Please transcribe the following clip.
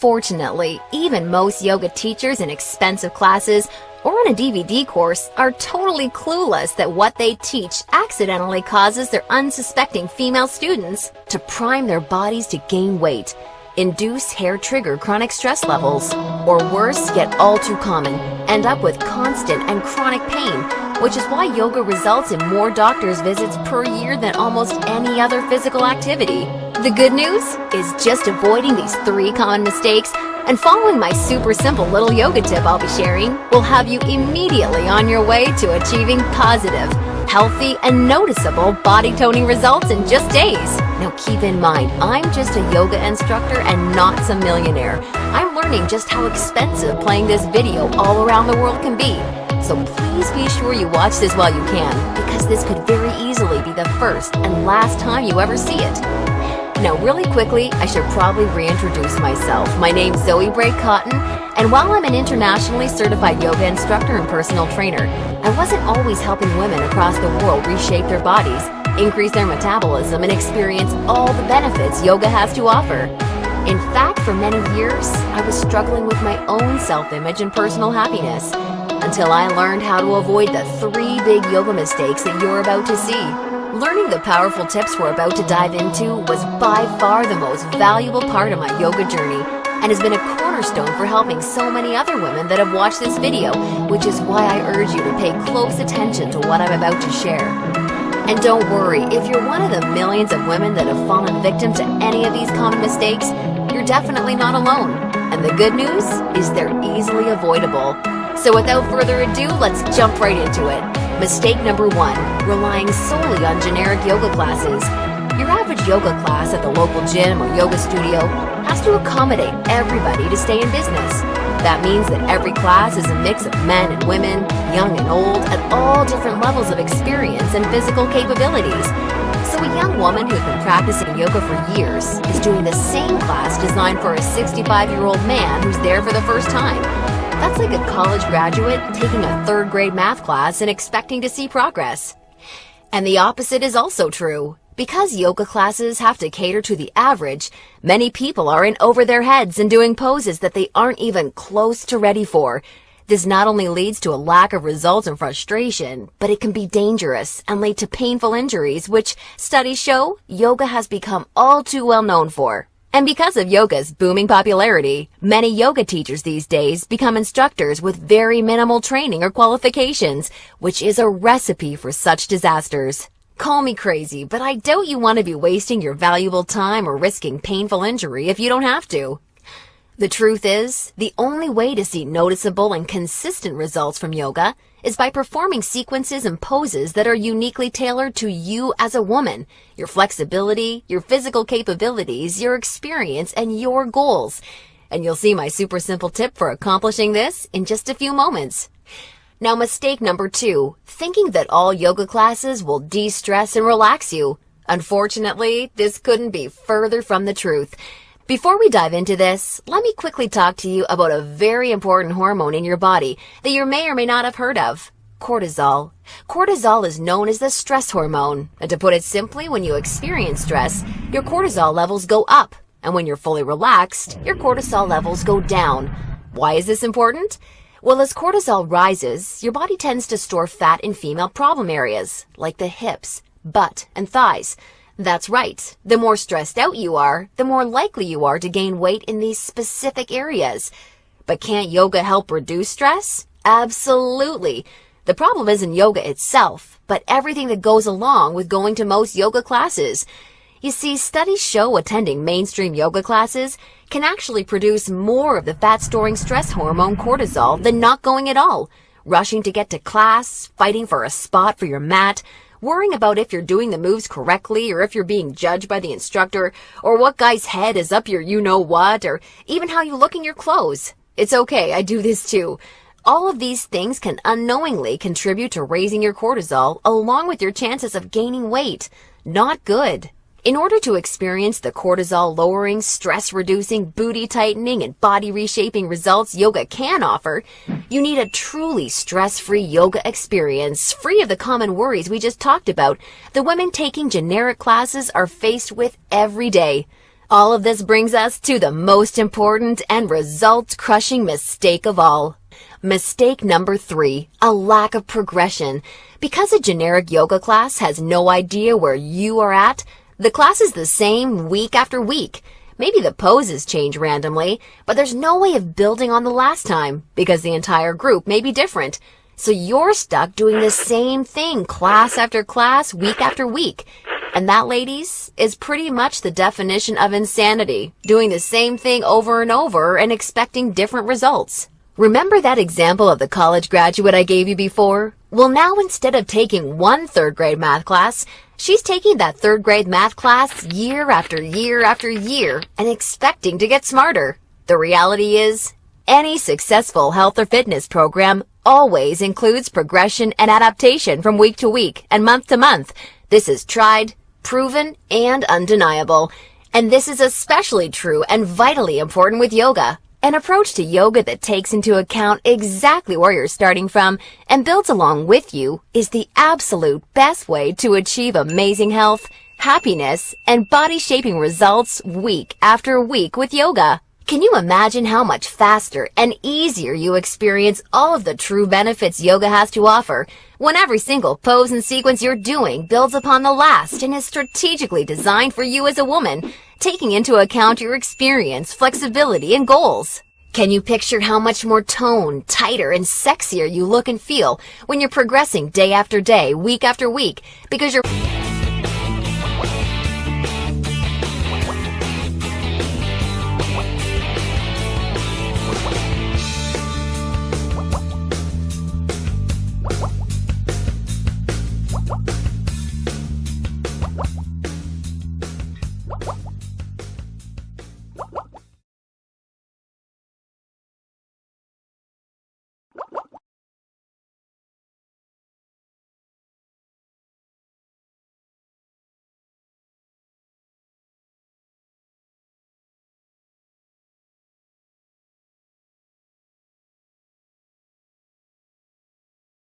Unfortunately, even most yoga teachers in expensive classes or in a DVD course are totally clueless that what they teach accidentally causes their unsuspecting female students to prime their bodies to gain weight, induce hair-trigger chronic stress levels, or worse, yet all too common, end up with constant and chronic pain, which is why yoga results in more doctor's visits per year than almost any other physical activity. The good news is just avoiding these 3 common mistakes and following my super simple little yoga tip I'll be sharing will have you immediately on your way to achieving positive, healthy, and noticeable body toning results in just days. Now keep in mind, I'm just a yoga instructor and not some millionaire. I'm learning just how expensive playing this video all around the world can be. So please be sure you watch this while you can, because this could very easily be the first and last time you ever see it. Now really quickly, I should probably reintroduce myself. My name's Zoe Bray Cotton, and while I'm an internationally certified yoga instructor and personal trainer, I wasn't always helping women across the world reshape their bodies, increase their metabolism, and experience all the benefits yoga has to offer. In fact, for many years, I was struggling with my own self-image and personal happiness, until I learned how to avoid the 3 big yoga mistakes that you're about to see. Learning the powerful tips we're about to dive into was by far the most valuable part of my yoga journey and has been a cornerstone for helping so many other women that have watched this video, which is why I urge you to pay close attention to what I'm about to share. And don't worry, if you're one of the millions of women that have fallen victim to any of these common mistakes, you're definitely not alone. And the good news is they're easily avoidable. So without further ado, let's jump right into it. Mistake number 1, relying solely on generic yoga classes. Your average yoga class at the local gym or yoga studio has to accommodate everybody to stay in business. That means that every class is a mix of men and women, young and old, at all different levels of experience and physical capabilities. So a young woman who's been practicing yoga for years is doing the same class designed for a 65-year-old man who's there for the first time. That's like a college graduate taking a 3rd grade math class and expecting to see progress. And the opposite is also true. Because yoga classes have to cater to the average, many people are in over their heads and doing poses that they aren't even close to ready for. This not only leads to a lack of results and frustration, but it can be dangerous and lead to painful injuries, which studies show yoga has become all too well known for. And because of yoga's booming popularity, many yoga teachers these days become instructors with very minimal training or qualifications, which is a recipe for such disasters. Call me crazy, but I doubt you want to be wasting your valuable time or risking painful injury if you don't have to. The truth is, the only way to see noticeable and consistent results from yoga is by performing sequences and poses that are uniquely tailored to you as a woman, your flexibility, your physical capabilities, your experience, and your goals. And you'll see my super simple tip for accomplishing this in just a few moments. Now, mistake number 2, thinking that all yoga classes will de-stress and relax you. Unfortunately, this couldn't be further from the truth. Before we dive into this, let me quickly talk to you about a very important hormone in your body that you may or may not have heard of. Cortisol. Cortisol is known as the stress hormone. And to put it simply, when you experience stress, your cortisol levels go up. And when you're fully relaxed, your cortisol levels go down. Why is this important? Well, as cortisol rises, your body tends to store fat in female problem areas, like the hips, butt, and thighs. That's right. The more stressed out you are, the more likely you are to gain weight in these specific areas. But can't yoga help reduce stress? Absolutely. The problem isn't yoga itself, but everything that goes along with going to most yoga classes. You see, studies show attending mainstream yoga classes can actually produce more of the fat-storing stress hormone cortisol than not going at all. Rushing to get to class, fighting for a spot for your mat, worrying about if you're doing the moves correctly or if you're being judged by the instructor, or what guy's head is up your you-know-what, or even how you look in your clothes. It's okay, I do this too. All of these things can unknowingly contribute to raising your cortisol along with your chances of gaining weight. Not good. In order to experience the cortisol-lowering, stress-reducing, booty-tightening, and body-reshaping results yoga can offer, you need a truly stress-free yoga experience, free of the common worries we just talked about the women taking generic classes are faced with every day. All of this brings us to the most important and result-crushing mistake of all. Mistake number 3, a lack of progression. Because a generic yoga class has no idea where you are at, the class is the same week after week. Maybe the poses change randomly, but there's no way of building on the last time because the entire group may be different. So you're stuck doing the same thing class after class, week after week. And that, ladies, is pretty much the definition of insanity, doing the same thing over and over and expecting different results. Remember that example of the college graduate I gave you before? Well, now instead of taking one third-grade math class, she's taking that third-grade math class year after year after year and expecting to get smarter. The reality is, any successful health or fitness program always includes progression and adaptation from week to week and month to month. This is tried, proven, and undeniable. And this is especially true and vitally important with yoga. An approach to yoga that takes into account exactly where you're starting from and builds along with you is the absolute best way to achieve amazing health, happiness, and body-shaping results week after week with yoga. Can you imagine how much faster and easier you experience all of the true benefits yoga has to offer when every single pose and sequence you're doing builds upon the last and is strategically designed for you as a woman, taking into account your experience, flexibility, and goals? Can you picture how much more toned, tighter, and sexier you look and feel when you're progressing day after day, week after week, because you're